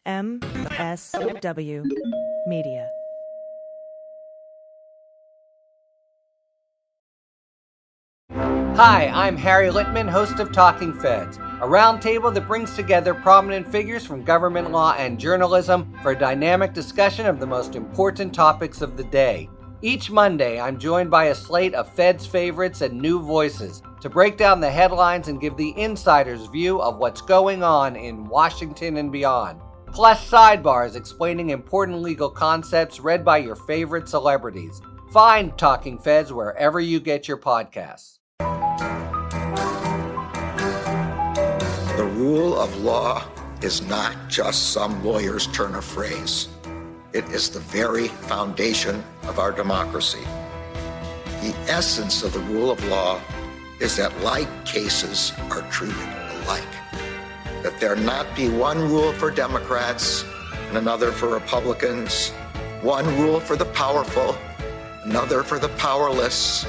MSW Media. Hi, I'm Harry Littman, host of Talking Feds, a roundtable that brings together prominent figures from government law and journalism for a dynamic discussion of the most important topics of the day. Each Monday, I'm joined by a slate of Feds favorites and new voices to break down the headlines and give the insider's view of what's going on in Washington and beyond. Plus sidebars explaining important legal concepts read by your favorite celebrities. Find Talking Feds wherever you get your podcasts. The rule of law is not just some lawyer's turn of phrase. It is the very foundation of our democracy. The essence of the rule of law is that like cases are treated alike. That there not be one rule for Democrats and another for Republicans, one rule for the powerful, another for the powerless,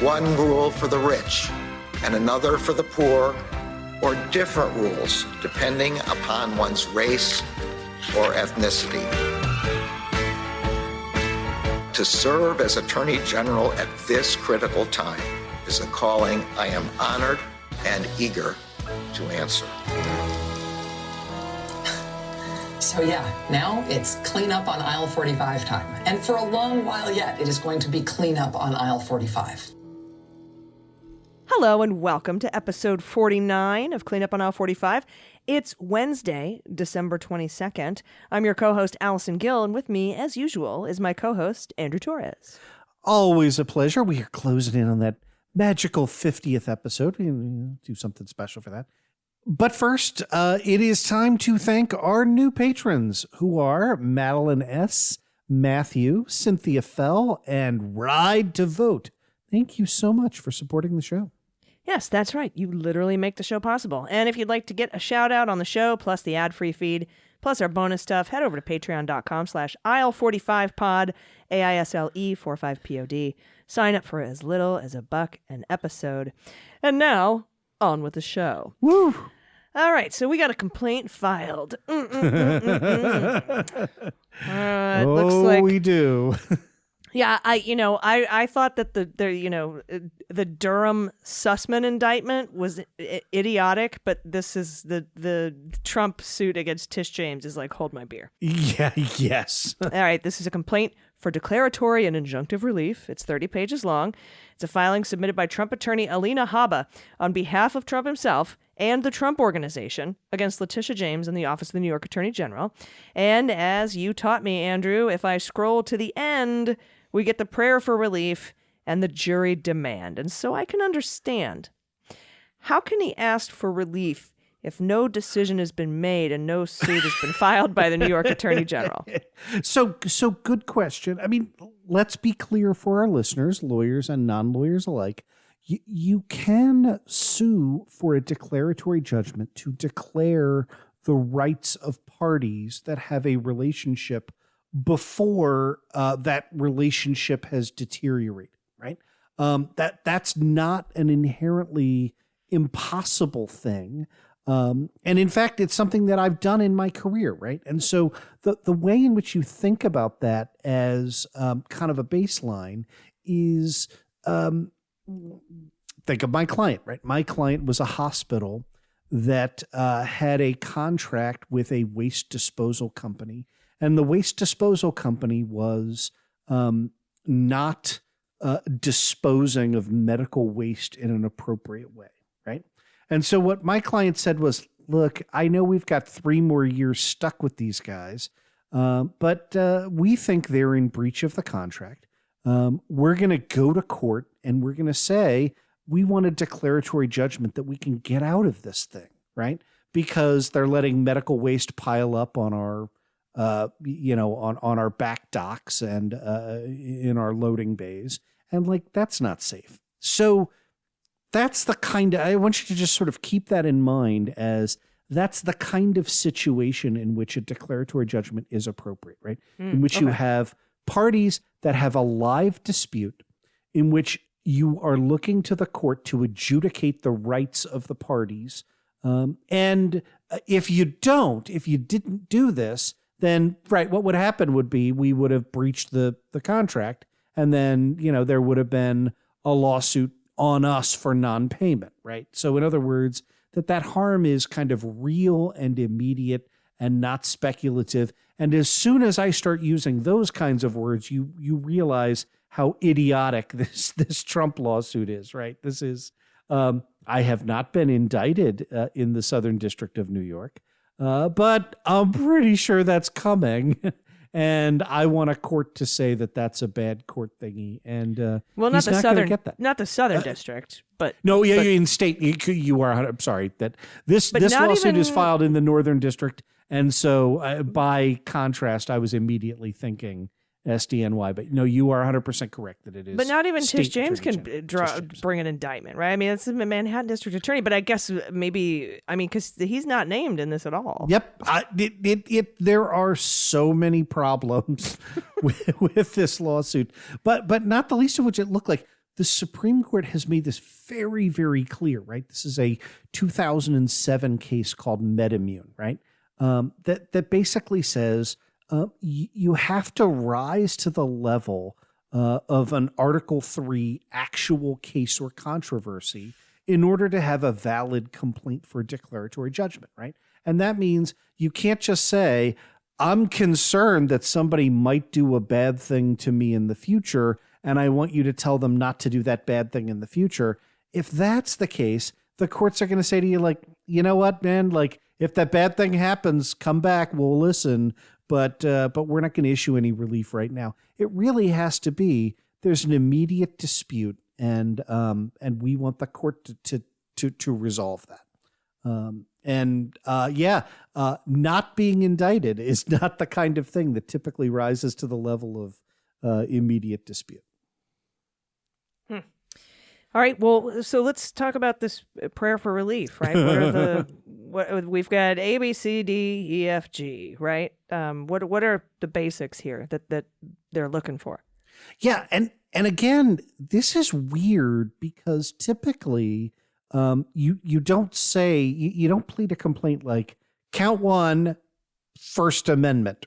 one rule for the rich and another for the poor, or different rules depending upon one's race or ethnicity. To serve as Attorney General at this critical time is a calling I am honored and eager to answer. So yeah, now it's clean up on aisle 45 time. And for a long while yet, it is going to be clean up on aisle 45. Hello and welcome to episode 49 of Clean Up on Aisle 45. It's Wednesday, December 22nd. I'm your co-host, Allison Gill, and with me, as usual, is my co-host, Andrew Torrez. Always a pleasure. We are closing in on that magical 50th episode. We do something special for that. But first, it is time to thank our new patrons, who are Madeline S., Matthew, Cynthia Fell, and Ride to Vote. Thank you so much for supporting the show. Yes, that's right. You literally make the show possible. And if you'd like to get a shout out on the show, plus the ad-free feed, plus our bonus stuff, head over to patreon.com/aisle45pod, AISLE45POD. Sign up for as little as $1 an episode. And now, on with the show. Woo! All right, so we got a complaint filed. It looks like we do. Yeah, I thought that the Durham Sussman indictment was idiotic, but this is the Trump suit against Tish James is like, hold my beer. Yeah, yes. All right, this is a complaint for declaratory and injunctive relief. It's 30 pages long. It's a filing submitted by Trump attorney Alina Habba on behalf of Trump himself and the Trump Organization against Letitia James in the Office of the New York Attorney General. And as you taught me, Andrew, if I scroll to the end, we get the prayer for relief and the jury demand. And so I can understand. How can he ask for relief if no decision has been made and no suit has been filed by the New York Attorney General? So good question. I mean, let's be clear for our listeners, lawyers and non-lawyers alike. You can sue for a declaratory judgment to declare the rights of parties that have a relationship before that relationship has deteriorated, right? That's not an inherently impossible thing. And in fact, it's something that I've done in my career, right? And so the way in which you think about that as kind of a baseline is think of my client, right? My client was a hospital that had a contract with a waste disposal company. And the waste disposal company was not disposing of medical waste in an appropriate way, right? And so what my client said was, look, I know we've got 3 more years stuck with these guys, but we think they're in breach of the contract. We're going to go to court and we're going to say we want a declaratory judgment that we can get out of this thing, right? Because they're letting medical waste pile up on our on our back docks and in our loading bays. And like, that's not safe. So that's the kind of, I want you to just sort of keep that in mind, as that's the kind of situation in which a declaratory judgment is appropriate, right? In which you have parties that have a live dispute in which you are looking to the court to adjudicate the rights of the parties And if you didn't do this, then what would happen would be we would have breached the contract, and then there would have been a lawsuit on us for non-payment, right? So in other words, that harm is kind of real and immediate and not speculative. And as soon as I start using those kinds of words, you realize how idiotic this Trump lawsuit is, right? This is, I have not been indicted in the Southern District of New York, but I'm pretty sure that's coming. And I want a court to say that that's a bad court thingy. And well, not the Southern, not the Southern District, but in state. You are. I'm sorry that this lawsuit is filed in the Northern District, and so by contrast, I was immediately thinking SDNY. But no, you are 100% correct that it is. But not even Tish James can bring an indictment, right? I mean, it's the Manhattan District Attorney, but I guess because he's not named in this at all. Yep, there are so many problems with this lawsuit, but not the least of which it looked like the Supreme Court has made this very, very clear, right? This is a 2007 case called MedImmune, right? That basically says you have to rise to the level of an Article 3 actual case or controversy in order to have a valid complaint for declaratory judgment, right? And that means you can't just say, I'm concerned that somebody might do a bad thing to me in the future, and I want you to tell them not to do that bad thing in the future. If that's the case, the courts are going to say to you, like, you know what, man, like, if that bad thing happens, come back, we'll listen, but we're not going to issue any relief right now. It really has to be, there's an immediate dispute, and we want the court to resolve that. Not being indicted is not the kind of thing that typically rises to the level of immediate dispute. All right. Well, so let's talk about this prayer for relief, right? What we've got A, B, C, D, E, F, G, right? What are the basics here that they're looking for? Yeah, and again, this is weird because typically you don't say you don't plead a complaint like count 1, First Amendment,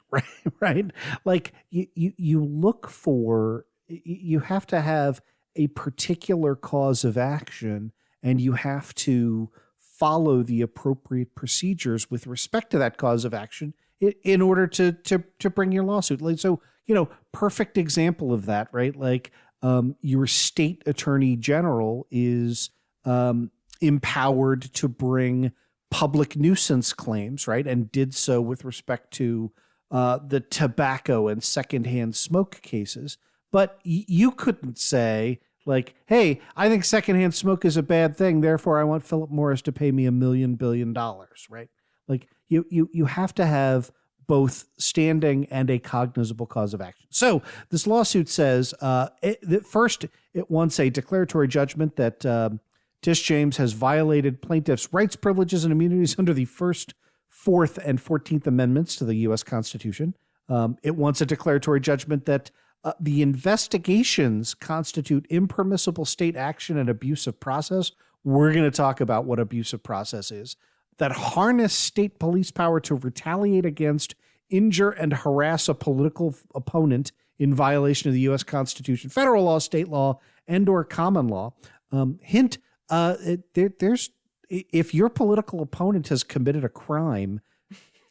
right? Like you look for, you have to have a particular cause of action, and you have to follow the appropriate procedures with respect to that cause of action in order to bring your lawsuit. Like, so, perfect example of that, right? Like, your state attorney general is empowered to bring public nuisance claims, right? And did so with respect to the tobacco and secondhand smoke cases. But you couldn't say, like, hey, I think secondhand smoke is a bad thing, therefore I want Philip Morris to pay me $1 billion, right? Like, you have to have both standing and a cognizable cause of action. So this lawsuit says, first, it wants a declaratory judgment that Tish James has violated plaintiffs' rights, privileges, and immunities under the First, Fourth, and 14th Amendments to the U.S. Constitution. It wants a declaratory judgment that the investigations constitute impermissible state action and abusive process. We're going to talk about what abusive process is. That harness state police power to retaliate against, injure, and harass a political opponent in violation of the U.S. Constitution, federal law, state law, and or common law. Hint, there's if your political opponent has committed a crime,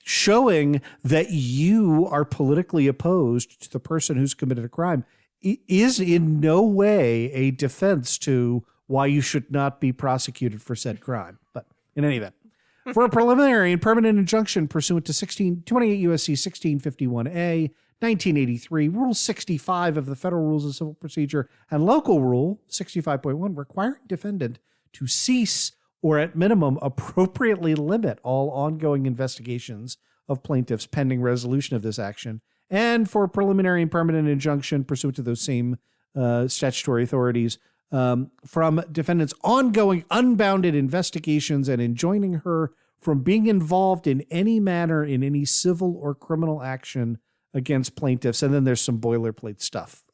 showing that you are politically opposed to the person who's committed a crime is in no way a defense to why you should not be prosecuted for said crime. But in any event, for a preliminary and permanent injunction pursuant to 28 U.S.C. 1651A, 1983, Rule 65 of the Federal Rules of Civil Procedure, and Local Rule 65.1, requiring defendant to cease or at minimum appropriately limit all ongoing investigations of plaintiffs pending resolution of this action, and for preliminary and permanent injunction pursuant to those same statutory authorities from defendants' ongoing unbounded investigations and enjoining her from being involved in any manner in any civil or criminal action against plaintiffs. And then there's some boilerplate stuff.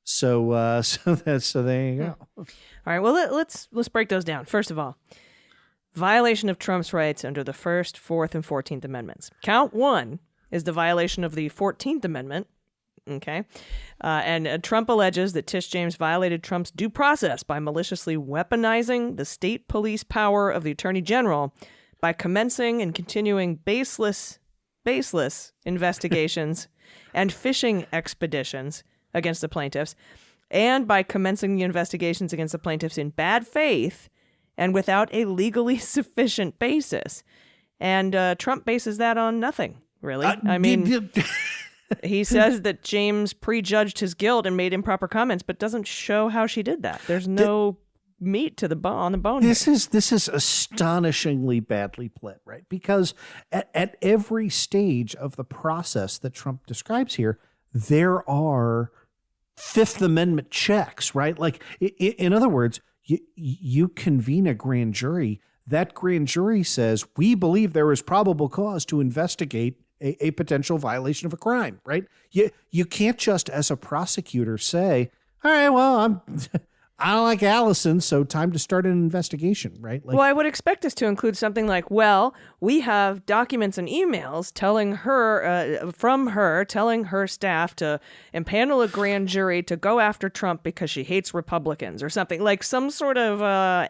So there you go. All right. Well, let's break those down. First of all, violation of Trump's rights under the First, Fourth, and 14th Amendments. Count 1 is the violation of the 14th Amendment. Okay. And Trump alleges that Tish James violated Trump's due process by maliciously weaponizing the state police power of the Attorney General by commencing and continuing baseless investigations and fishing expeditions against the plaintiffs, and by commencing the investigations against the plaintiffs in bad faith and without a legally sufficient basis. And Trump bases that on nothing, really. He says that James prejudged his guilt and made improper comments, but doesn't show how she did that. There's no meat to the on the bone. This is astonishingly badly pled, right? Because at every stage of the process that Trump describes here, there are Fifth Amendment checks, right? Like, in other words, you convene a grand jury. That grand jury says, we believe there is probable cause to investigate a potential violation of a crime, right? You can't just, as a prosecutor, say, all right, well, I don't like Allison, so time to start an investigation, right? Well, I would expect us to include something like, well, we have documents and emails telling her, from her, telling her staff to impanel a grand jury to go after Trump because she hates Republicans or something, like some sort of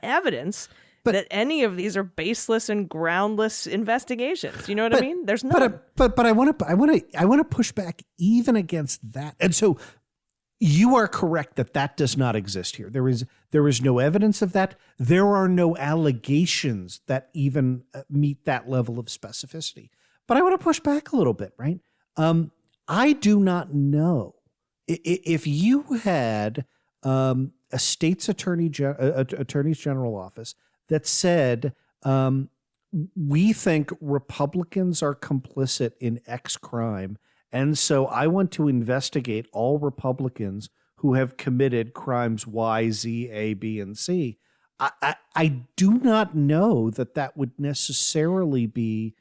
evidence that any of these are baseless and groundless investigations. You know what I mean? There's no. But I want to push back even against that. And so you are correct that does not exist here. There is no evidence of that. There are no allegations that even meet that level of specificity. But I want to push back a little bit, right? I do not know if you had a state's attorney's general office that said, we think Republicans are complicit in X crime, and so I want to investigate all Republicans who have committed crimes Y, Z, A, B, and C. I do not know that would necessarily be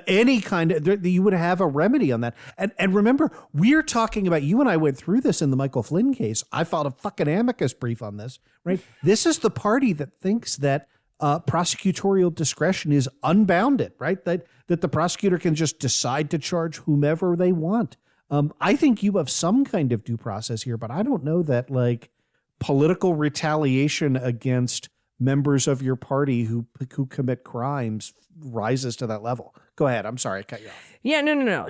any kind of, you would have a remedy on that. And remember, we're talking about, you and I went through this in the Michael Flynn case. I filed a fucking amicus brief on this, right? This is the party that thinks that prosecutorial discretion is unbounded, right? That the prosecutor can just decide to charge whomever they want. I think you have some kind of due process here, but I don't know that like political retaliation against members of your party who commit crimes rises to that level. Go ahead. I'm sorry, I cut you off. Yeah, no.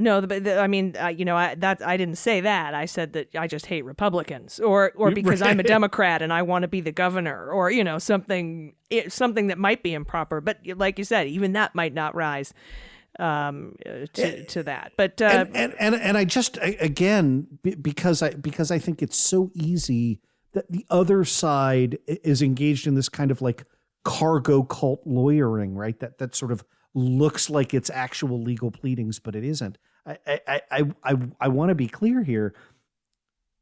I mean, I didn't say that. I said that I just hate Republicans, or because I'm a Democrat and I want to be the governor, or something that might be improper. But like you said, even that might not rise to that. But and I just, again, because I think it's so easy that the other side is engaged in this kind of like cargo cult lawyering, right? That sort of looks like it's actual legal pleadings, but it isn't. I want to be clear here.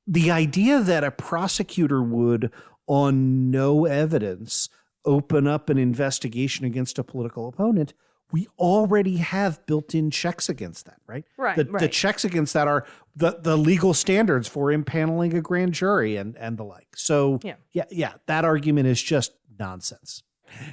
The idea that a prosecutor would, on no evidence, open up an investigation against a political opponent, we already have built-in checks against that, right? Right. The checks against that are the legal standards for impaneling a grand jury and the like. So yeah, that argument is just nonsense.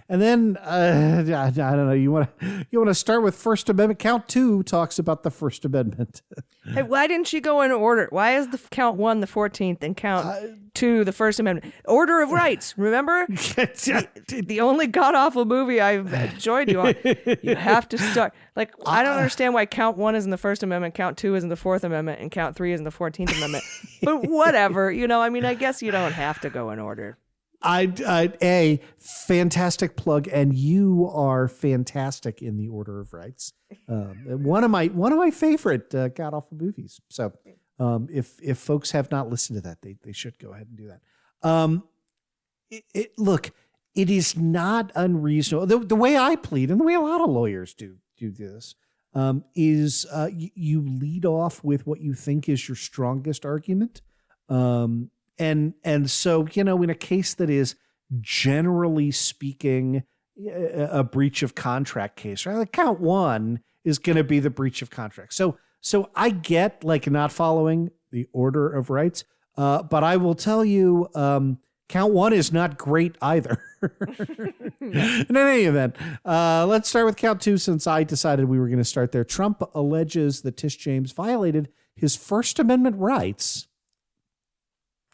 And then I don't know. You want to start with First Amendment? Count 2 talks about the First Amendment. Hey, why didn't she go in order? Why is the count 1 the 14th and count 2 the First Amendment? Order of rights. Remember the only god awful movie I've enjoyed you on. You have to start like I don't understand why count 1 is in the First Amendment, count 2 is in the Fourth Amendment, and count 3 is in the 14th Amendment. But whatever, I mean, I guess you don't have to go in order. A fantastic plug, and you are fantastic in the Order of Rights. One of my favorite god awful movies. So, if folks have not listened to that, they should go ahead and do that. Look, it is not unreasonable. The way I plead, and the way a lot of lawyers do this, is you lead off with what you think is your strongest argument. And so, in a case that is generally speaking a breach of contract case, right? Like count 1 is going to be the breach of contract. So I get like not following the Order of Rights, but I will tell you, count 1 is not great either. In any event, let's start with count 2 since I decided we were going to start there. Trump alleges that Tish James violated his First Amendment rights.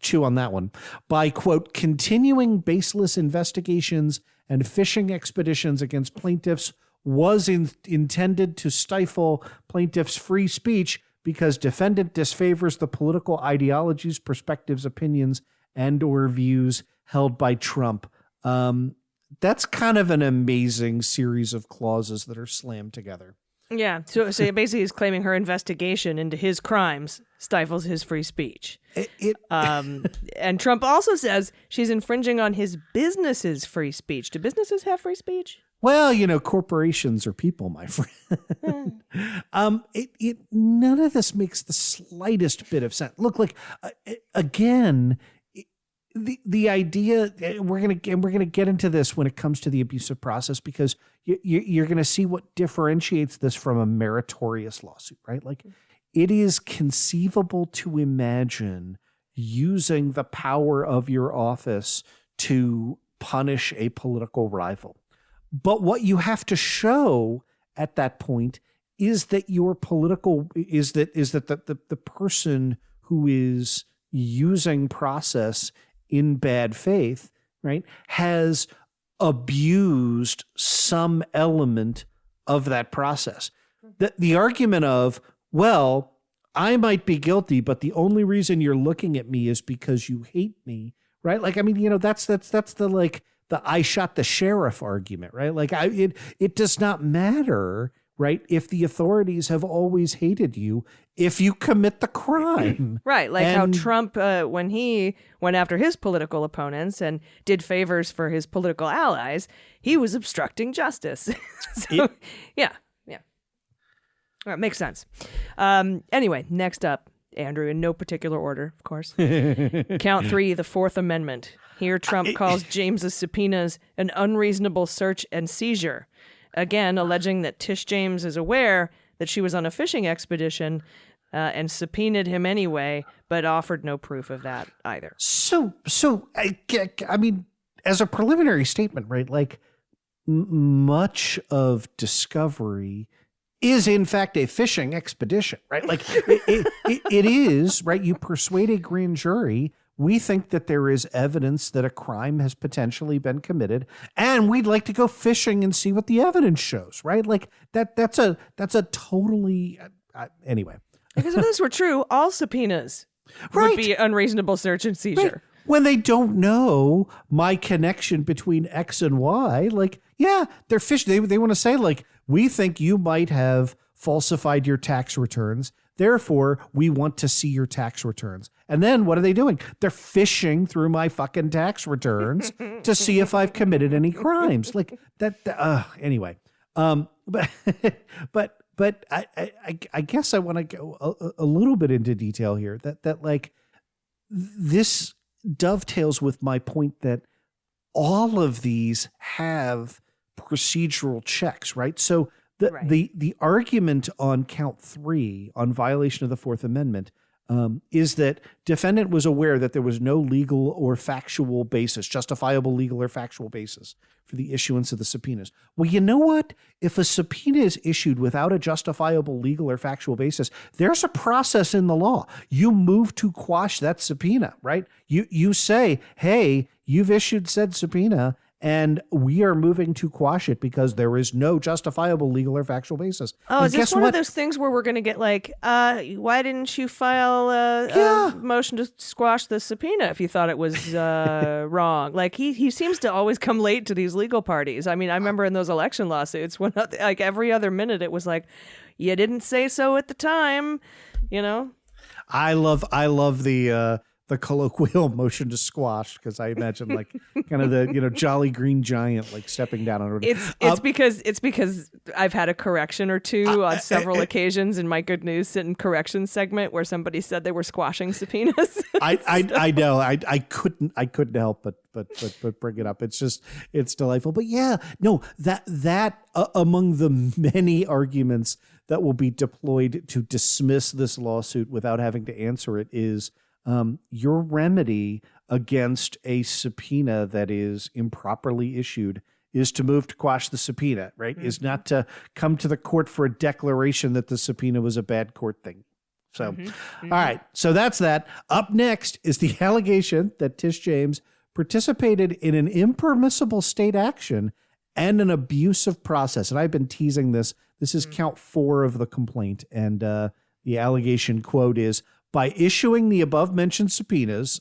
Chew on that one. By, quote, continuing baseless investigations and fishing expeditions against plaintiffs was intended to stifle plaintiffs' free speech because defendant disfavors the political ideologies, perspectives, opinions, and or views held by Trump. That's kind of an amazing series of clauses that are slammed together. Yeah. So basically he's claiming her investigation into his crimes stifles his free speech. And Trump also says she's infringing on his business's free speech. Do businesses have free speech? Well, corporations are people, my friend. None of this makes the slightest bit of sense. Look, again, the idea we're gonna get into this when it comes to the abusive process, because you're gonna see what differentiates this from a meritorious lawsuit, right? Like, it is conceivable to imagine using the power of your office to punish a political rival. But what you have to show at that point is that your political is that the person who is using process in bad faith, right, has abused some element of that process. The argument of, well, I might be guilty, but the only reason you're looking at me is because you hate me, right? Like, I mean, that's the I shot the sheriff argument, right? Like, it does not matter, right, if the authorities have always hated you if you commit the crime. Right, like how Trump, when he went after his political opponents and did favors for his political allies, he was obstructing justice. Yeah. All right, makes sense. Anyway, next up, Andrew, in no particular order, of course. Count 3, the Fourth Amendment. Here, Trump calls James's subpoenas an unreasonable search and seizure. Again, alleging that Tish James is aware that she was on a fishing expedition and subpoenaed him anyway, but offered no proof of that either. So I mean, as a preliminary statement, right, like, much of discovery is in fact a fishing expedition, right? Like, it is, right? You persuade a grand jury. We think that there is evidence that a crime has potentially been committed, and we'd like to go fishing and see what the evidence shows, right? Like, that's a totally anyway. Because if this were true, all subpoenas would be unreasonable search and seizure. Right. When they don't know my connection between X and Y, like, yeah, they're fishing. They want to say, like, we think you might have falsified your tax returns. Therefore, we want to see your tax returns. And then what are they doing? They're fishing through my fucking tax returns to see if I've committed any crimes. Like that. Anyway. But I guess I want to go a little bit into detail here. That like, this dovetails with my point that all of these have procedural checks, right? So the argument on count 3 on violation of the Fourth Amendment is that defendant was aware that there was no legal or factual basis, justifiable legal or factual basis for the issuance of the subpoenas. Well, you know what? If a subpoena is issued without a justifiable legal or factual basis, there's a process in the law. You move to quash that subpoena, right? You say, hey, you've issued said subpoena, and we are moving to quash it because there is no justifiable legal or factual basis. Oh, and is this one of those things where we're going to get like, why didn't you file a motion to squash the subpoena if you thought it was wrong? Like, he seems to always come late to these legal parties. I mean, I remember in those election lawsuits when like every other minute it was like, you didn't say so at the time, you know? I love the colloquial motion to squash, because I imagine like kind of the jolly green giant like stepping down on it. It's because I've had a correction or two on several occasions in my Good News Sitting Correction segment where somebody said they were squashing subpoenas. I know I couldn't help but bring it up. It's delightful. But yeah, no, that among the many arguments that will be deployed to dismiss this lawsuit without having to answer it is your remedy against a subpoena that is improperly issued is to move to quash the subpoena, right? Is not to come to the court for a declaration that the subpoena was a bad court thing. So, all right. So that's that. Up next is the allegation that Tish James participated in an impermissible state action and an abusive process. And I've been teasing this. This is count 4 of the complaint. And the allegation quote is, by issuing the above mentioned subpoenas,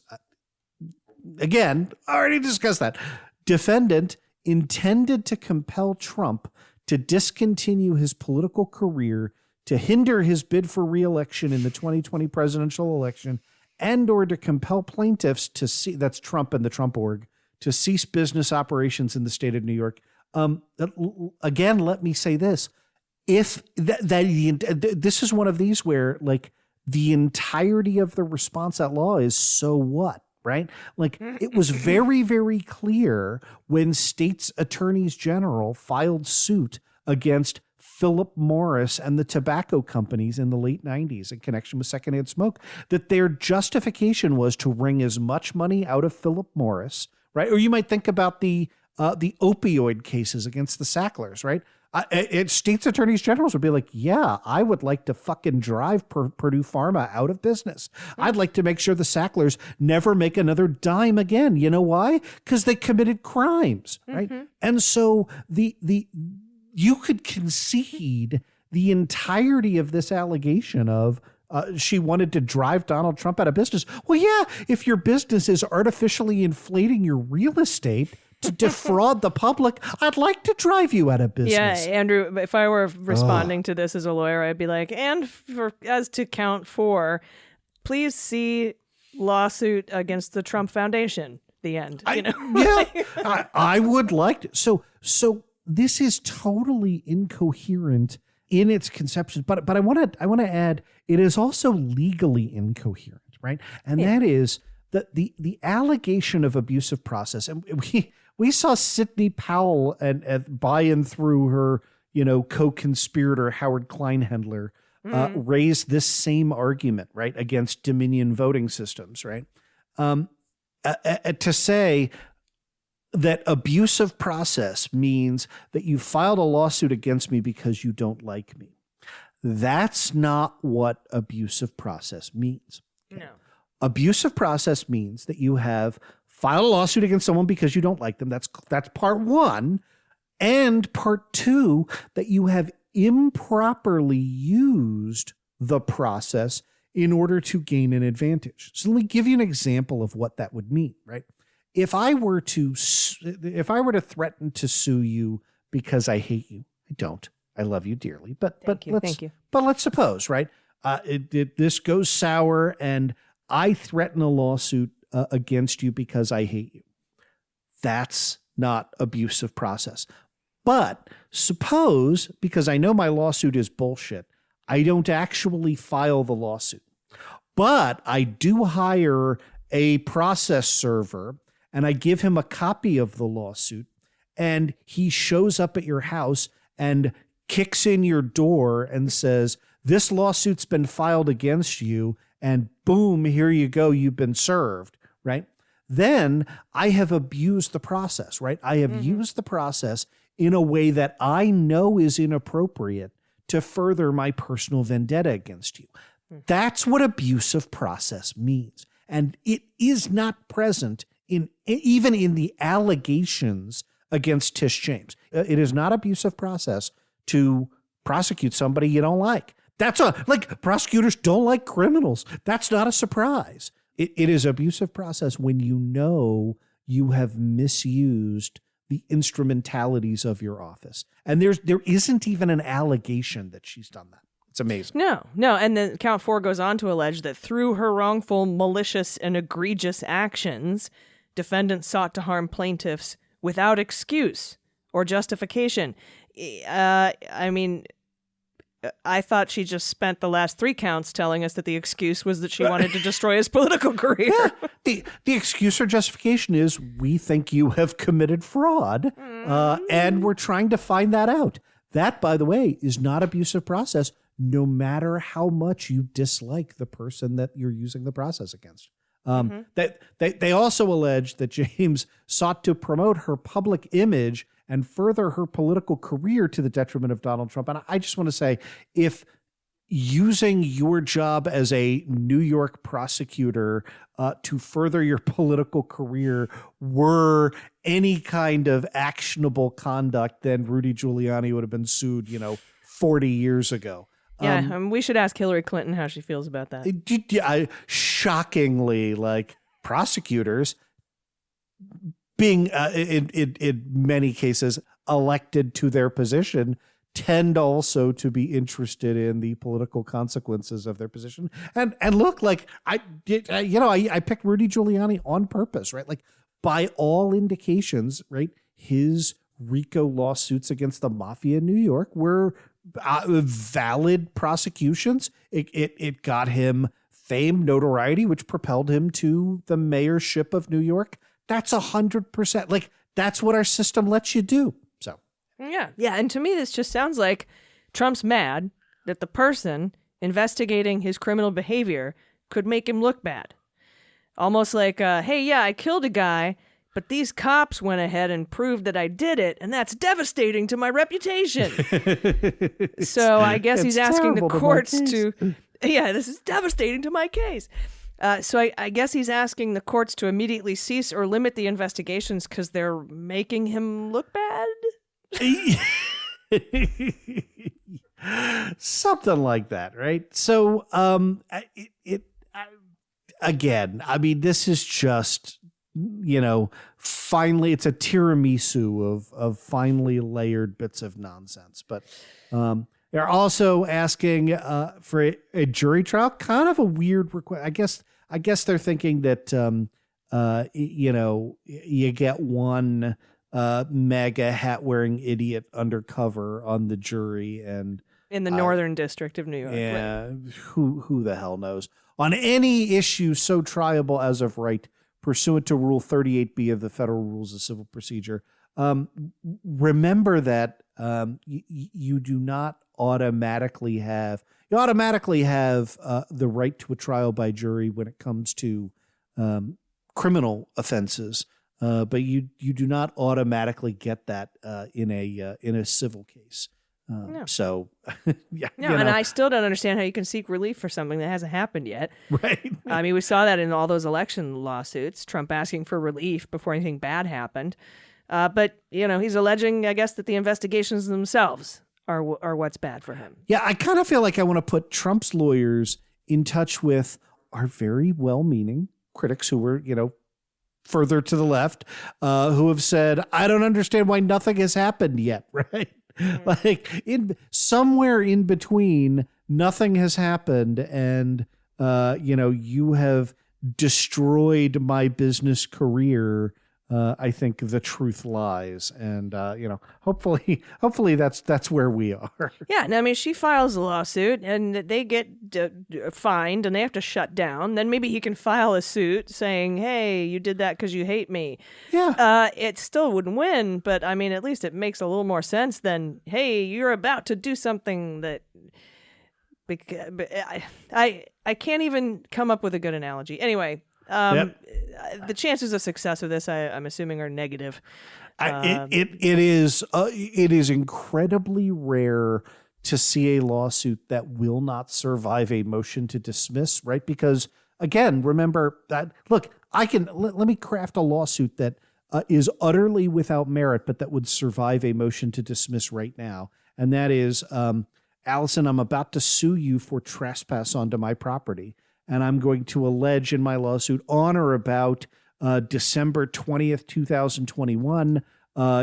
again, already discussed that, defendant intended to compel Trump to discontinue his political career, to hinder his bid for re-election in the 2020 presidential election, and or to compel plaintiffs to see, that's Trump and the Trump org, to cease business operations in the state of New York. Again, let me say this. If this is one of these where like the entirety of the response at law is so what? Right? Like it was very, very clear when states' attorneys general filed suit against Philip Morris and the tobacco companies in the late 90s in connection with secondhand smoke, that their justification was to wring as much money out of Philip Morris, right? Or you might think about the opioid cases against the Sacklers, right? States attorneys generals would be like, yeah, I would like to fucking drive Purdue Pharma out of business. I'd like to make sure the Sacklers never make another dime again. You know why? Because they committed crimes, right? And so you could concede the entirety of this allegation of she wanted to drive Donald Trump out of business. Well, yeah, if your business is artificially inflating your real estate to defraud the public, I'd like to drive you out of business. Yeah, Andrew, if I were responding to this as a lawyer, I'd be like, and as to count 4, please see lawsuit against the Trump Foundation, the end. I would like to. So this is totally incoherent in its conception, but I want to add, it is also legally incoherent, right? And that is that the allegation of abusive process, and we saw Sidney Powell and by and through her, co-conspirator Howard Kleinhendler raise this same argument, right, against Dominion voting systems, right? To say that abusive process means that you filed a lawsuit against me because you don't like me. That's not what abusive process means. No. Abusive process means that you have filed a lawsuit against someone because you don't like them. That's part 1. And part 2, that you have improperly used the process in order to gain an advantage. So let me give you an example of what that would mean, right? If I were to threaten to sue you because I hate you, I don't. I love you dearly, but let's suppose, right? This goes sour, and I threaten a lawsuit against you because I hate you. That's not abusive process. But suppose, because I know my lawsuit is bullshit, I don't actually file the lawsuit, but I do hire a process server and I give him a copy of the lawsuit, and he shows up at your house and kicks in your door and says, this lawsuit's been filed against you, and boom, here you go, you've been served, right? Then I have abused the process, right? I have used the process in a way that I know is inappropriate to further my personal vendetta against you. That's what abusive process means. And it is not present even in the allegations against Tish James. It is not abusive process to prosecute somebody you don't like. Prosecutors don't like criminals. That's not a surprise. It is abusive process when you know you have misused the instrumentalities of your office. And there isn't even an allegation that she's done that. It's amazing. No. And then count 4 goes on to allege that through her wrongful, malicious, and egregious actions, defendants sought to harm plaintiffs without excuse or justification. I thought she just spent the last 3 counts telling us that the excuse was that she wanted to destroy his political career. Yeah. The excuse or justification is, we think you have committed fraud, and we're trying to find that out. That, by the way, is not abusive process, no matter how much you dislike the person that you're using the process against. That they also allege that James sought to promote her public image and further her political career to the detriment of Donald Trump. And I just want to say, if using your job as a New York prosecutor to further your political career were any kind of actionable conduct, then Rudy Giuliani would have been sued, 40 years ago. Yeah, we should ask Hillary Clinton how she feels about that. Shockingly, like, prosecutors being, in many cases, elected to their position tend also to be interested in the political consequences of their position. And look, like, I picked Rudy Giuliani on purpose, right? Like, by all indications, right, his RICO lawsuits against the mafia in New York were valid prosecutions. It got him fame, notoriety, which propelled him to the mayorship of New York. That's 100%. Like, that's what our system lets you do. So, yeah. And to me, this just sounds like Trump's mad that the person investigating his criminal behavior could make him look bad. Almost like, hey, yeah, I killed a guy, but these cops went ahead and proved that I did it, and that's devastating to my reputation. So I guess he's asking the courts to, this is devastating to my case. So I guess he's asking the courts to immediately cease or limit the investigations because they're making him look bad? Something like that, right? So, again, I mean, this is just, finally, it's a tiramisu of finely layered bits of nonsense. But they're also asking for a jury trial, kind of a weird request. I guess they're thinking that, you get one mega hat wearing idiot undercover on the jury, and in the Northern District of New York. Yeah, right. Who the hell knows? On any issue so triable as of right, pursuant to Rule 38B of the Federal Rules of Civil Procedure, remember that you do not automatically have the right to a trial by jury when it comes to criminal offenses, but you do not automatically get that in a civil case. No. So, and I still don't understand how you can seek relief for something that hasn't happened yet. Right. I mean, we saw that in all those election lawsuits, Trump asking for relief before anything bad happened. But, he's alleging, I guess, that the investigations themselves are what's bad for him. Yeah, I kind of feel like I want to put Trump's lawyers in touch with our very well-meaning critics who were, further to the left, who have said, I don't understand why nothing has happened yet, right? Like, somewhere in between, nothing has happened, and you have destroyed my business career. I think the truth lies, and hopefully that's where we are. Yeah, and I mean, she files a lawsuit, and they get fined, and they have to shut down. Then maybe he can file a suit saying, "Hey, you did that because you hate me." Yeah, it still wouldn't win, but I mean, at least it makes a little more sense than, "Hey, you're about to do something that." I can't even come up with a good analogy. Anyway. The chances of success of this, I'm assuming, are negative. It is incredibly rare to see a lawsuit that will not survive a motion to dismiss, right? Because, again, remember that, look, let me craft a lawsuit that is utterly without merit, but that would survive a motion to dismiss right now. And that is, Allison, I'm about to sue you for trespass onto my property. And I'm going to allege in my lawsuit on or about December 20th, 2021,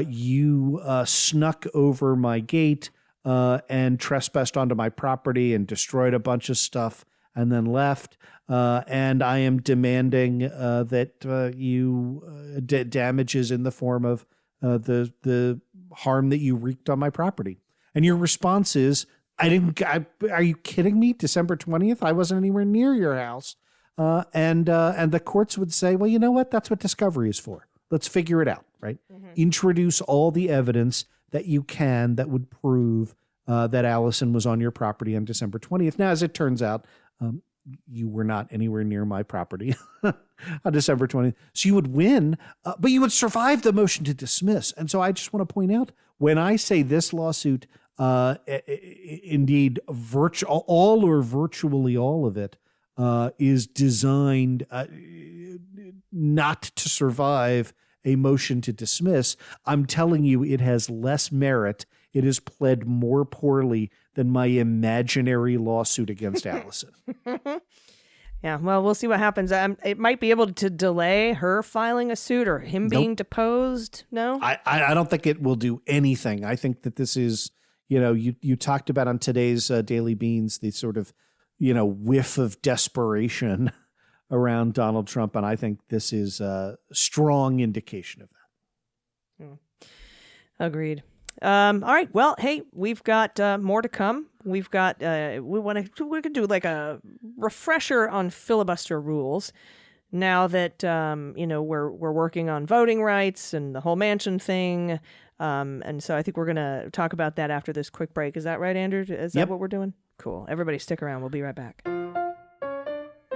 you snuck over my gate and trespassed onto my property and destroyed a bunch of stuff and then left. And I am demanding that you damages in the form of the harm that you wreaked on my property. And your response is, are you kidding me? December 20th? I wasn't anywhere near your house. And the courts would say, well, you know what? That's what discovery is for. Let's figure it out, right? Mm-hmm. Introduce all the evidence that you can that would prove that Allison was on your property on December 20th. Now, as it turns out, you were not anywhere near my property on December 20th. So you would win, but you would survive the motion to dismiss. And so I just want to point out, when I say this lawsuit, indeed, all or virtually all of it is designed not to survive a motion to dismiss, I'm telling you it has less merit. It is pled more poorly than my imaginary lawsuit against Allison. Yeah, well, we'll see what happens. It might be able to delay her filing a suit or him being deposed. No? I don't think it will do anything. I think that this is, you talked about on today's Daily Beans, the sort of, whiff of desperation around Donald Trump. And I think this is a strong indication of that. Agreed. All right. Well, hey, we've got more to come. We've got we could do like a refresher on filibuster rules now that we're working on voting rights and the whole Manchin thing. And so I think we're going to talk about that after this quick break. Is that right, Andrew? Is that what we're doing? Cool. Everybody stick around. We'll be right back.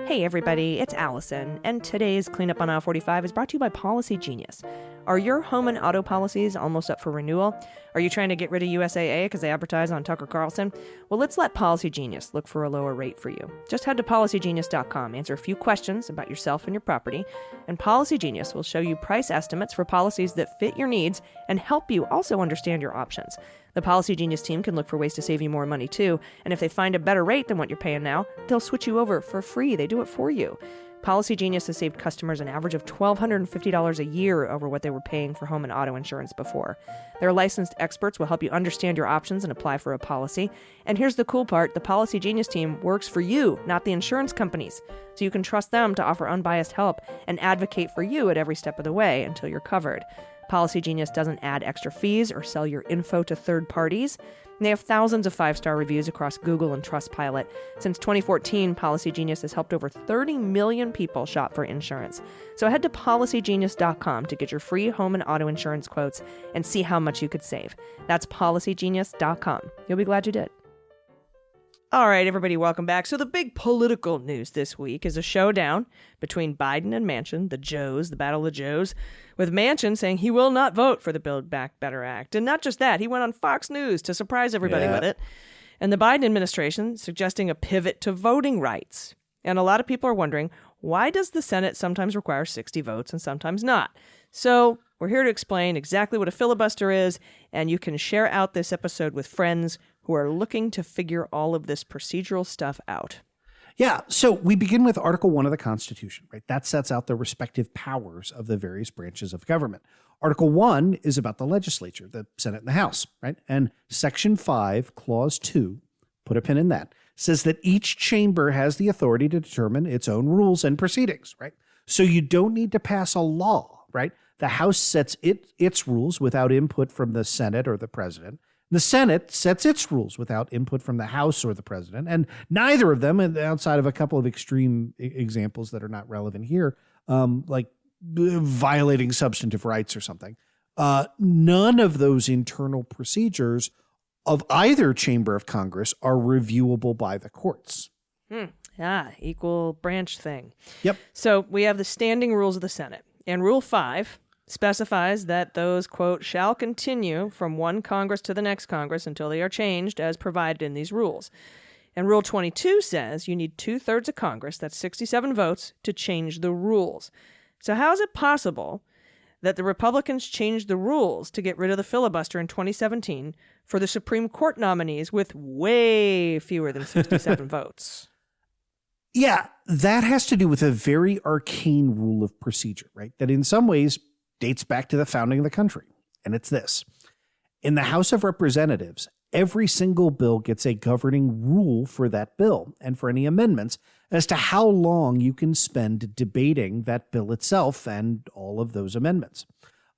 Hey everybody, it's Allison, and today's Cleanup on Aisle 45 is brought to you by Policy Genius. Are your home and auto policies almost up for renewal? Are you trying to get rid of USAA because they advertise on Tucker Carlson? Well, let's let Policy Genius look for a lower rate for you. Just head to policygenius.com, answer a few questions about yourself and your property, and Policy Genius will show you price estimates for policies that fit your needs and help you also understand your options. The Policy Genius team can look for ways to save you more money too, and if they find a better rate than what you're paying now, they'll switch you over for free. They do it for you. Policy Genius has saved customers an average of $1,250 a year over what they were paying for home and auto insurance before. Their licensed experts will help you understand your options and apply for a policy. And here's the cool part, the Policy Genius team works for you, not the insurance companies. So you can trust them to offer unbiased help and advocate for you at every step of the way until you're covered. Policy Genius doesn't add extra fees or sell your info to third parties. And they have thousands of 5-star reviews across Google and Trustpilot. Since 2014, Policy Genius has helped over 30 million people shop for insurance. So head to policygenius.com to get your free home and auto insurance quotes and see how much you could save. That's policygenius.com. You'll be glad you did. All right, everybody, welcome back. So the big political news this week is a showdown between Biden and Manchin, the Joes, the Battle of Joes, with Manchin saying he will not vote for the Build Back Better Act. And not just that, he went on Fox News to surprise everybody with it. And the Biden administration suggesting a pivot to voting rights. And a lot of people are wondering, why does the Senate sometimes require 60 votes and sometimes not? So we're here to explain exactly what a filibuster is, and you can share out this episode with friends who are looking to figure all of this procedural stuff out. Yeah, so we begin with Article 1 of the Constitution, right? That sets out the respective powers of the various branches of government. Article 1 is about the legislature, the Senate and the House, right? And Section 5, Clause 2, put a pin in that, says that each chamber has the authority to determine its own rules and proceedings, right? So you don't need to pass a law, right? The House sets its rules without input from the Senate or the president. The Senate sets its rules without input from the House or the president, and neither of them, outside of a couple of extreme examples that are not relevant here, like violating substantive rights or something, none of those internal procedures of either chamber of Congress are reviewable by the courts. Equal branch thing. Yep. So we have the standing rules of the Senate, and Rule 5 specifies that those, quote, shall continue from one Congress to the next Congress until they are changed as provided in these rules. And Rule 22 says you need 2/3 of Congress, that's 67 votes, to change the rules. So how is it possible that the Republicans changed the rules to get rid of the filibuster in 2017 for the Supreme Court nominees with way fewer than 67 votes? Yeah, that has to do with a very arcane rule of procedure, right? That in some ways dates back to the founding of the country. And it's this. In the House of Representatives, every single bill gets a governing rule for that bill and for any amendments as to how long you can spend debating that bill itself and all of those amendments.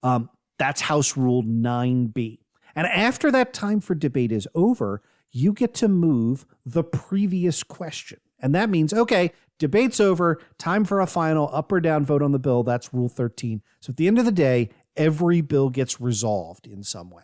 That's House Rule 9B. And after that time for debate is over, you get to move the previous question. And that means, okay, debate's over, time for a final up or down vote on the bill. That's Rule 13. So at the end of the day, every bill gets resolved in some way.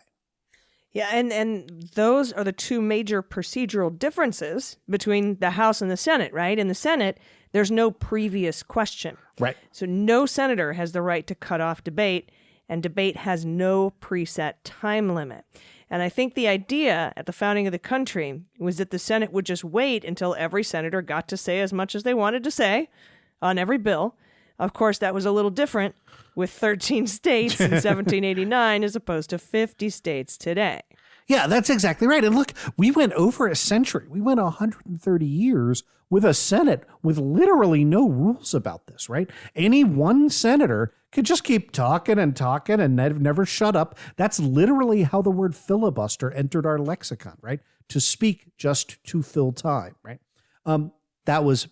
Yeah, and those are the two major procedural differences between the House and the Senate, right? In the Senate, there's no previous question. Right. So no senator has the right to cut off debate, and debate has no preset time limit. And I think the idea at the founding of the country was that the Senate would just wait until every senator got to say as much as they wanted to say on every bill. Of course, that was a little different with 13 states in 1789 as opposed to 50 states today. Yeah, that's exactly right. And look, we went over a century. We went 130 years with a Senate with literally no rules about this, right? Any one senator could just keep talking and never shut up. That's literally how the word filibuster entered our lexicon, right? To speak just to fill time, right? That was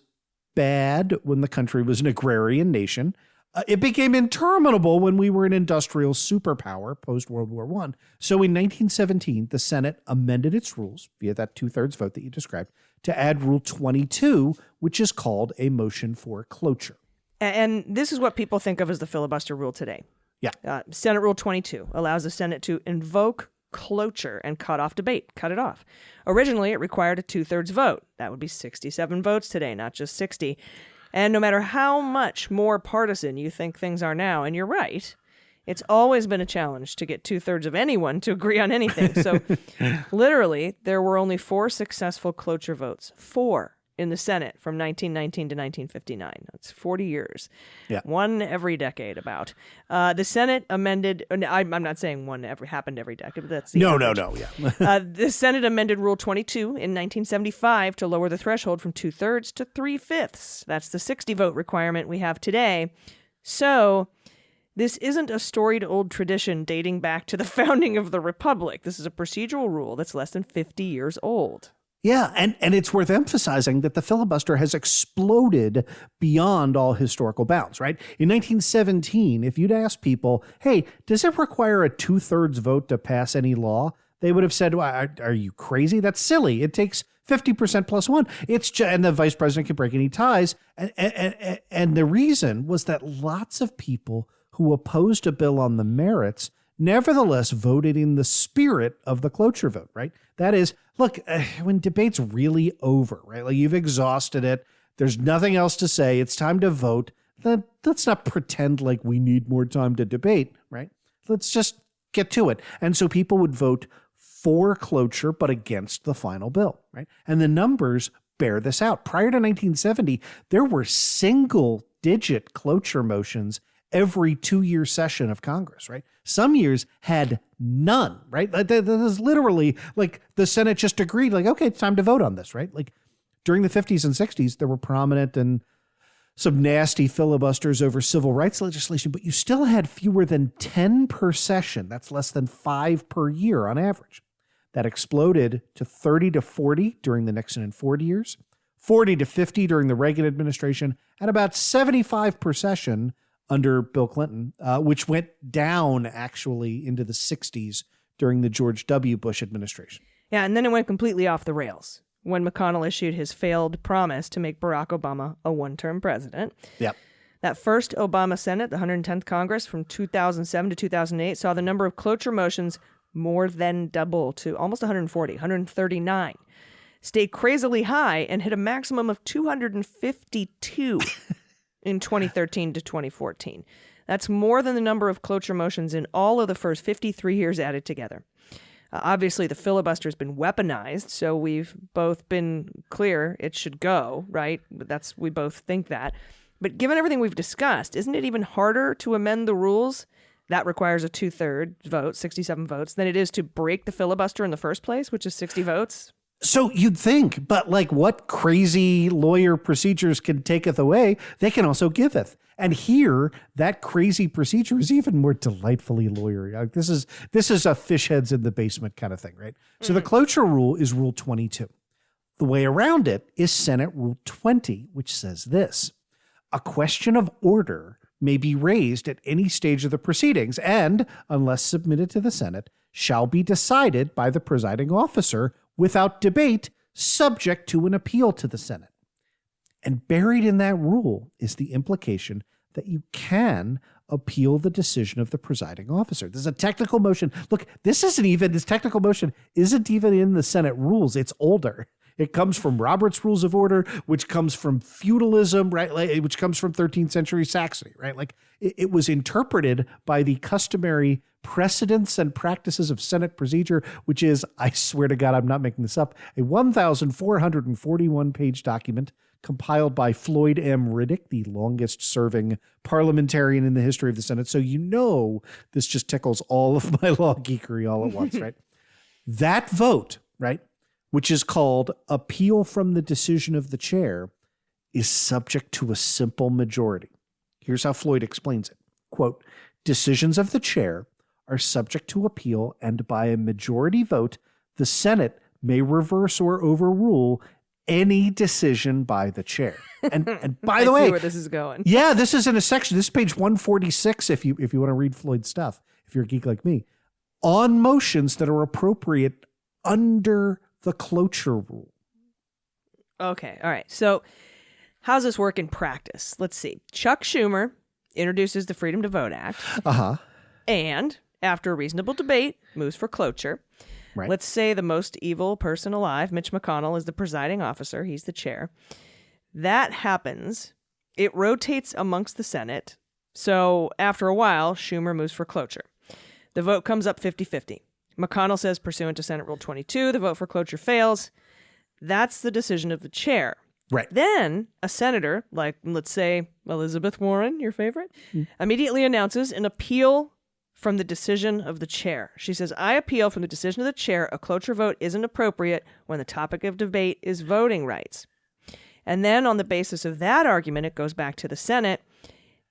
bad when the country was an agrarian nation. It became interminable when we were an industrial superpower post-World War I. So in 1917, the Senate amended its rules via that two-thirds vote that you described to add Rule 22, which is called a motion for cloture. And this is what people think of as the filibuster rule today. Yeah. Senate Rule 22 allows the Senate to invoke cloture and cut off debate, cut it off. Originally, it required a two-thirds vote. That would be 67 votes today, not just 60. And no matter how much more partisan you think things are now, and you're right, it's always been a challenge to get two-thirds of anyone to agree on anything. So literally, there were only 4 successful cloture votes. 4 in the Senate from 1919 to 1959. That's 40 years. Yeah. One every decade about. The Senate amended, I'm not saying one happened every decade, but that's the No, yeah. The Senate amended Rule 22 in 1975 to lower the threshold from 2/3 to 3/5. That's the 60 vote requirement we have today. So this isn't a storied old tradition dating back to the founding of the Republic. This is a procedural rule that's less than 50 years old. Yeah, and it's worth emphasizing that the filibuster has exploded beyond all historical bounds, right? In 1917, if you'd asked people, hey, does it require a two-thirds vote to pass any law? They would have said, well, are you crazy? That's silly. It takes 50% plus one. And the vice president can break any ties. And the reason was that lots of people who opposed a bill on the merits nevertheless voted in the spirit of the cloture vote, right? That is, look, when debate's really over, right? Like you've exhausted it. There's nothing else to say. It's time to vote. Let's not pretend like we need more time to debate, right? Let's just get to it. And so people would vote for cloture, but against the final bill, right? And the numbers bear this out. Prior to 1970, there were single-digit cloture motions every 2-year session of Congress, right? Some years had none, right? That is literally like the Senate just agreed, like, okay, it's time to vote on this, right? Like during the 50s and 60s, there were prominent and some nasty filibusters over civil rights legislation, but you still had fewer than 10 per session. That's less than 5 per year on average. That exploded to 30 to 40 during the Nixon and Ford years, 40 to 50 during the Reagan administration, and about 75 per session under Bill Clinton, which went down actually into the 60s during the George W. Bush administration. Yeah, and then it went completely off the rails when McConnell issued his failed promise to make Barack Obama a one-term president. Yep. That first Obama Senate, the 110th Congress from 2007 to 2008, saw the number of cloture motions more than double to almost 140, 139. Stayed crazily high and hit a maximum of 252 in 2013 to 2014. That's more than the number of cloture motions in all of the first 53 years added together. Obviously, the filibuster has been weaponized, so we've both been clear it should go, right? We both think that. But given everything we've discussed, isn't it even harder to amend the rules? That requires a two-thirds vote, 67 votes, than it is to break the filibuster in the first place, which is 60 votes. So you'd think, but like what crazy lawyer procedures can taketh away, they can also giveth. And here, that crazy procedure is even more delightfully lawyery. Like this is a fish heads in the basement kind of thing, right? So the cloture rule is Rule 22. The way around it is Senate Rule 20, which says this: a question of order may be raised at any stage of the proceedings and, unless submitted to the Senate, shall be decided by the presiding officer without debate, subject to an appeal to the Senate. And buried in that rule is the implication that you can appeal the decision of the presiding officer. There's a technical motion. Look, this technical motion isn't even in the Senate rules. It's older. It comes from Robert's Rules of Order, which comes from feudalism, right? Which comes from 13th century Saxony, right? Like it was interpreted by the customary precedents and practices of Senate procedure, which is, I swear to God, I'm not making this up, a 1,441-page document compiled by Floyd M. Riddick, the longest-serving parliamentarian in the history of the Senate. So this just tickles all of my law geekery all at once, right? That vote, right, which is called appeal from the decision of the chair, is subject to a simple majority. Here's how Floyd explains it. Quote, decisions of the chair are subject to appeal, and by a majority vote, the Senate may reverse or overrule any decision by the chair. And by the way, see where this is going. Yeah, this is in a section. This is page 146 if you want to read Floyd's stuff, if you're a geek like me, on motions that are appropriate under the cloture rule. Okay, all right. So how's this work in practice? Let's see. Chuck Schumer introduces the Freedom to Vote Act. Uh-huh. And after a reasonable debate, moves for cloture. Right. Let's say the most evil person alive, Mitch McConnell, is the presiding officer. He's the chair. That happens. It rotates amongst the Senate. So after a while, Schumer moves for cloture. The vote comes up 50-50. McConnell says, pursuant to Senate Rule 22, the vote for cloture fails. That's the decision of the chair. Right. Then a senator, like let's say Elizabeth Warren, your favorite, immediately announces an appeal from the decision of the chair. She says, I appeal from the decision of the chair. A cloture vote isn't appropriate when the topic of debate is voting rights. And then on the basis of that argument, it goes back to the Senate,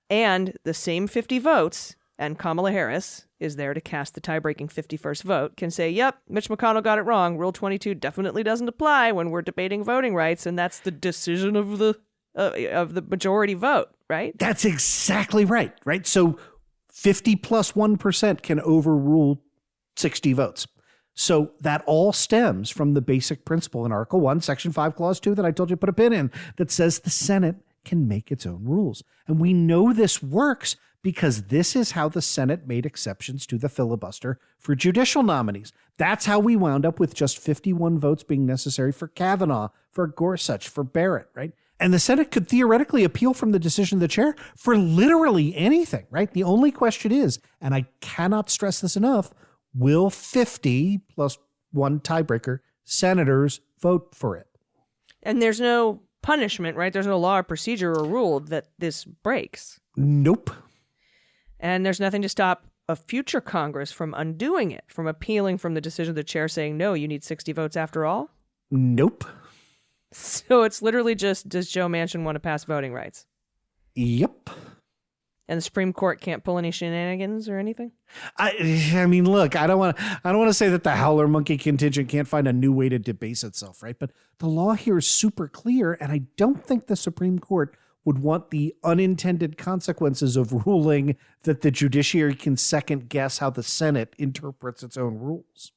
and the same 50 votes, and Kamala Harris is there to cast the tie-breaking 51st vote, can say, yep, Mitch McConnell got it wrong. Rule 22 definitely doesn't apply when we're debating voting rights, and that's the decision of the majority vote, right? That's exactly right, right? So 50 plus 1% can overrule 60 votes. So that all stems from the basic principle in Article 1, Section 5, Clause 2 that I told you to put a pin in that says the Senate can make its own rules. And we know this works because this is how the Senate made exceptions to the filibuster for judicial nominees. That's how we wound up with just 51 votes being necessary for Kavanaugh, for Gorsuch, for Barrett, right? And the Senate could theoretically appeal from the decision of the chair for literally anything, right? The only question is, and I cannot stress this enough, will 50 plus one tiebreaker senators vote for it? And there's no punishment, right? There's no law or procedure or rule that this breaks. Nope. And there's nothing to stop a future Congress from undoing it, from appealing from the decision of the chair saying, no, you need 60 votes after all? Nope. So it's literally just, does Joe Manchin want to pass voting rights? Yep. And the Supreme Court can't pull any shenanigans or anything? I mean, look, I don't want to say that the howler monkey contingent can't find a new way to debase itself, right? But the law here is super clear, and I don't think the Supreme Court would want the unintended consequences of ruling that the judiciary can second guess how the Senate interprets its own rules.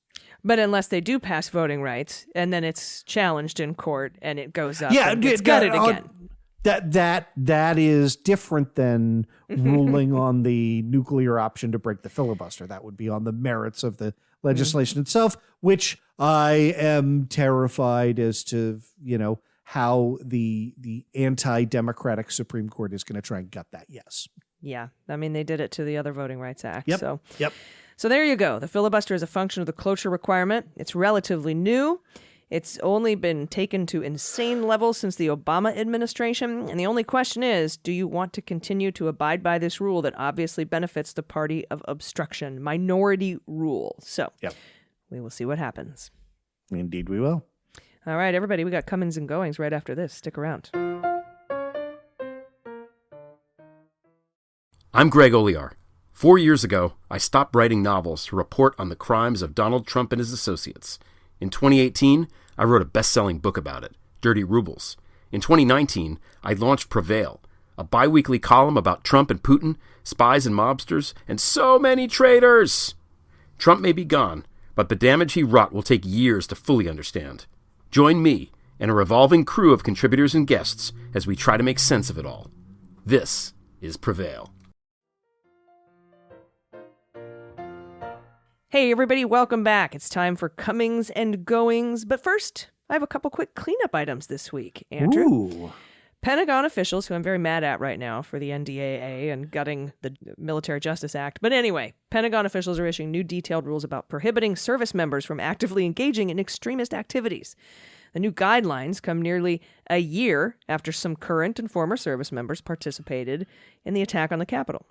But unless they do pass voting rights, and then it's challenged in court, and it goes up yeah, and gets gutted again. That is different than ruling on the nuclear option to break the filibuster. That would be on the merits of the legislation itself, which I am terrified as to, how the anti-democratic Supreme Court is going to try and gut that. Yes. Yeah. I mean, they did it to the other Voting Rights Act. Yep. So there you go. The filibuster is a function of the cloture requirement. It's relatively new. It's only been taken to insane levels since the Obama administration. And the only question is, do you want to continue to abide by this rule that obviously benefits the party of obstruction, minority rule? So we will see what happens. Indeed we will. All right, everybody, we got comings and goings right after this. Stick around. I'm Greg Oliar. 4 years ago, I stopped writing novels to report on the crimes of Donald Trump and his associates. In 2018, I wrote a best-selling book about it, Dirty Rubles. In 2019, I launched Prevail, a bi-weekly column about Trump and Putin, spies and mobsters, and so many traitors. Trump may be gone, but the damage he wrought will take years to fully understand. Join me and a revolving crew of contributors and guests as we try to make sense of it all. This is prevail. Hey, everybody, welcome back. It's time for comings and goings. But first, I have a couple quick cleanup items this week, Andrew. Ooh. Pentagon officials, who I'm very mad at right now for the NDAA and gutting the Military Justice Act. But anyway, Pentagon officials are issuing new detailed rules about prohibiting service members from actively engaging in extremist activities. The new guidelines come nearly a year after some current and former service members participated in the attack on the Capitol.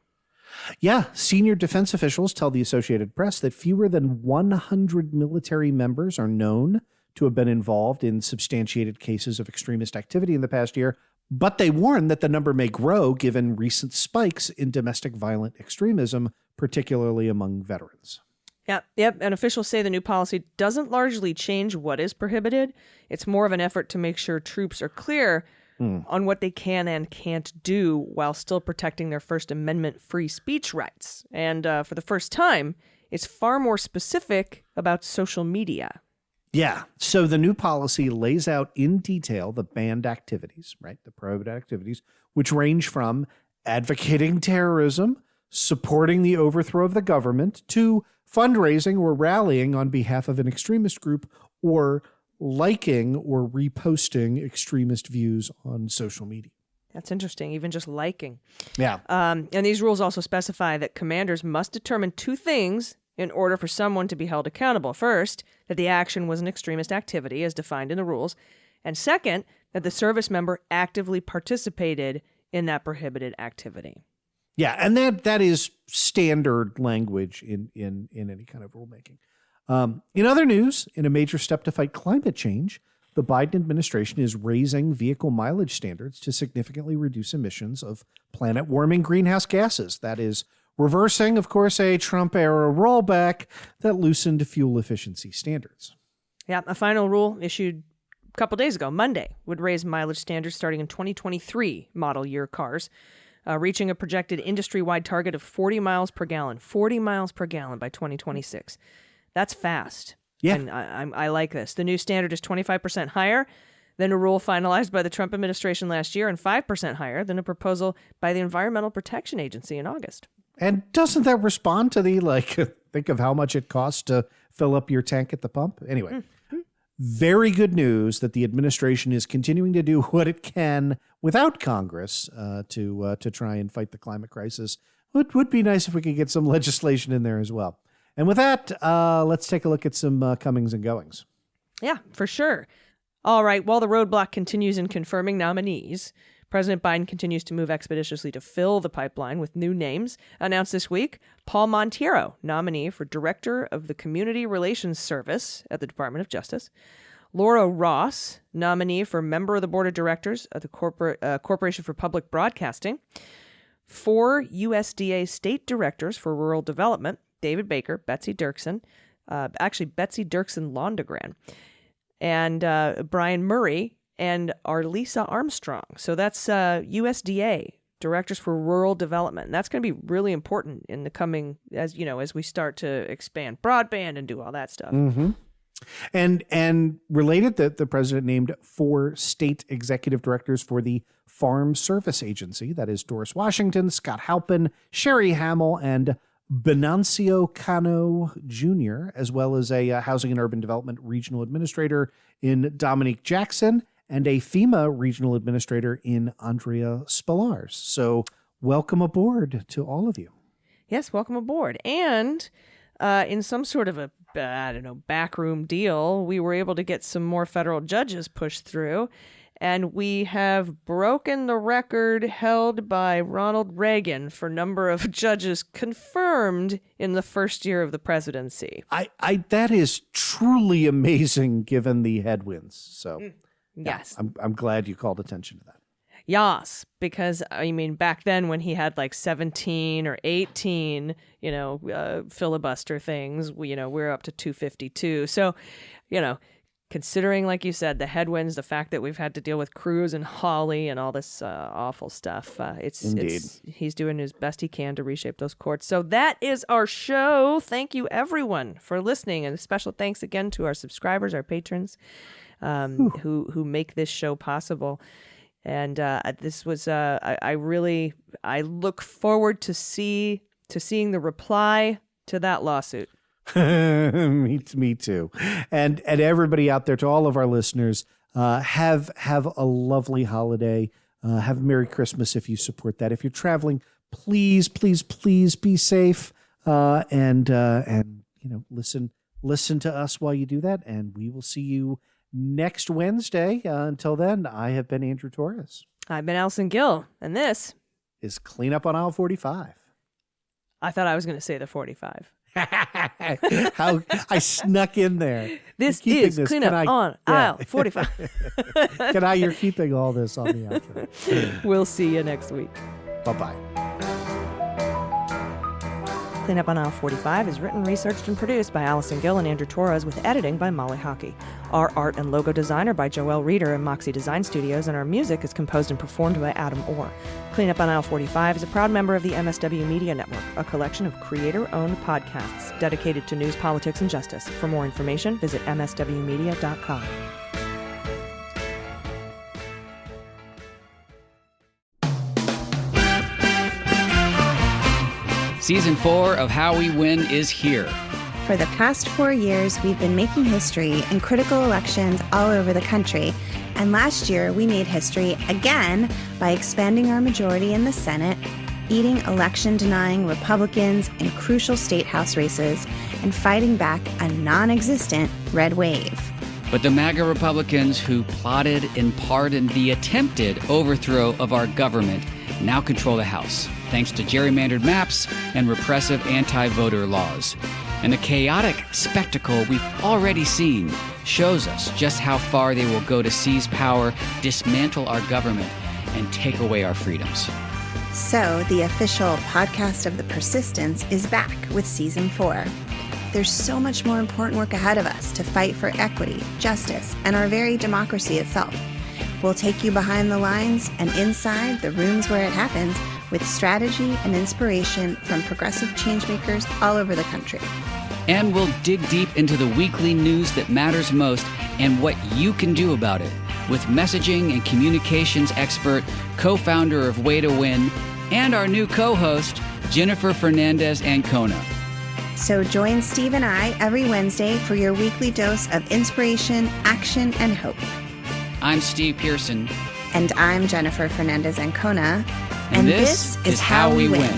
Yeah, senior defense officials tell the Associated Press that fewer than 100 military members are known to have been involved in substantiated cases of extremist activity in the past year, but they warn that the number may grow given recent spikes in domestic violent extremism, particularly among veterans. Yep. And officials say the new policy doesn't largely change what is prohibited. It's more of an effort to make sure troops are clear on what they can and can't do while still protecting their First Amendment free speech rights. And for the first time, it's far more specific about social media. Yeah. So the new policy lays out in detail the banned activities, right? The prohibited activities, which range from advocating terrorism, supporting the overthrow of the government, to fundraising or rallying on behalf of an extremist group, or liking or reposting extremist views on social media. That's interesting, even just liking. Yeah. And these rules also specify that commanders must determine two things in order for someone to be held accountable. First, that the action was an extremist activity as defined in the rules. And second, that the service member actively participated in that prohibited activity. Yeah, and that is standard language in any kind of rulemaking. In other news, in a major step to fight climate change, the Biden administration is raising vehicle mileage standards to significantly reduce emissions of planet-warming greenhouse gases. That is reversing, of course, a Trump-era rollback that loosened fuel efficiency standards. Yeah, a final rule issued a couple days ago, Monday, would raise mileage standards starting in 2023 model year cars, reaching a projected industry-wide target of 40 miles per gallon. 40 miles per gallon by 2026. That's fast. Yeah. And I like this. The new standard is 25% higher than a rule finalized by the Trump administration last year and 5% higher than a proposal by the Environmental Protection Agency in August. And doesn't that respond to the, think of how much it costs to fill up your tank at the pump? Anyway, very good news that the administration is continuing to do what it can without Congress to try and fight the climate crisis. It would be nice if we could get some legislation in there as well. And with that, let's take a look at some comings and goings. Yeah, for sure. All right, while the roadblock continues in confirming nominees, President Biden continues to move expeditiously to fill the pipeline with new names. Announced this week, Paul Monteiro, nominee for Director of the Community Relations Service at the Department of Justice. Laura Ross, nominee for Member of the Board of Directors of the Corporation for Public Broadcasting. 4 USDA State Directors for Rural Development, David Baker, Betsy Dirksen, Betsy Dirksen Londegren, and Brian Murray, and Arlisa Armstrong. So that's USDA, Directors for Rural Development. And that's going to be really important in the coming, as we start to expand broadband and do all that stuff. Mm-hmm. And related, that the president named 4 state executive directors for the Farm Service Agency. That is Doris Washington, Scott Halpin, Sherry Hamill, and Benancio Cano Jr., as well as a Housing and Urban Development Regional Administrator in Dominique Jackson, and a FEMA Regional Administrator in Andrea Spillars. So welcome aboard to all of you. Yes, welcome aboard. And in some sort of a, backroom deal, we were able to get some more federal judges pushed through. And we have broken the record held by Ronald Reagan for number of judges confirmed in the first year of the presidency. That is truly amazing given the headwinds. So yes, I'm glad you called attention to that. Yes, because back then when he had like 17 or 18, filibuster things, we're up to 252. So, considering, like you said, the headwinds, the fact that we've had to deal with Cruz and Hawley and all this awful stuff, he's doing his best he can to reshape those courts. So that is our show. Thank you, everyone, for listening, and a special thanks again to our subscribers, our patrons, who make this show possible. And this was I look forward to seeing the reply to that lawsuit. Me too. And everybody out there, to all of our listeners, have a lovely holiday. Have a Merry Christmas if you support that. If you're traveling, please be safe. And listen to us while you do that. And we will see you next Wednesday. Until then, I have been Andrew Torrez. I've been Allison Gill, and this is Clean Up on Aisle 45. I thought I was going to say the 45. How I snuck in there. This is Clean Up on Aisle 45. You're keeping all this on the outro. We'll see you next week. Bye-bye. Clean Up on Aisle 45 is written, researched, and produced by Allison Gill and Andrew Torrez with editing by Molly Hockey. Our art and logo design are by Joelle Reeder and Moxie Design Studios, and our music is composed and performed by Adam Orr. Clean Up on Aisle 45 is a proud member of the MSW Media Network, a collection of creator-owned podcasts dedicated to news, politics, and justice. For more information, visit mswmedia.com. Season 4 of How We Win is here. For the past 4 years, we've been making history in critical elections all over the country. And last year, we made history again by expanding our majority in the Senate, beating election-denying Republicans in crucial state house races, and fighting back a non-existent red wave. But the MAGA Republicans who plotted and pardoned the attempted overthrow of our government now control the House, thanks to gerrymandered maps and repressive anti-voter laws. And the chaotic spectacle we've already seen shows us just how far they will go to seize power, dismantle our government, and take away our freedoms. So, the official podcast of The Persistence is back with Season 4. There's so much more important work ahead of us to fight for equity, justice, and our very democracy itself. We'll take you behind the lines and inside the rooms where it happens with strategy and inspiration from progressive changemakers all over the country. And we'll dig deep into the weekly news that matters most and what you can do about it with messaging and communications expert, co-founder of Way to Win, and our new co-host, Jennifer Fernandez-Ancona. So join Steve and I every Wednesday for your weekly dose of inspiration, action, and hope. I'm Steve Pearson. And I'm Jennifer Fernandez-Ancona. And this is How We Win.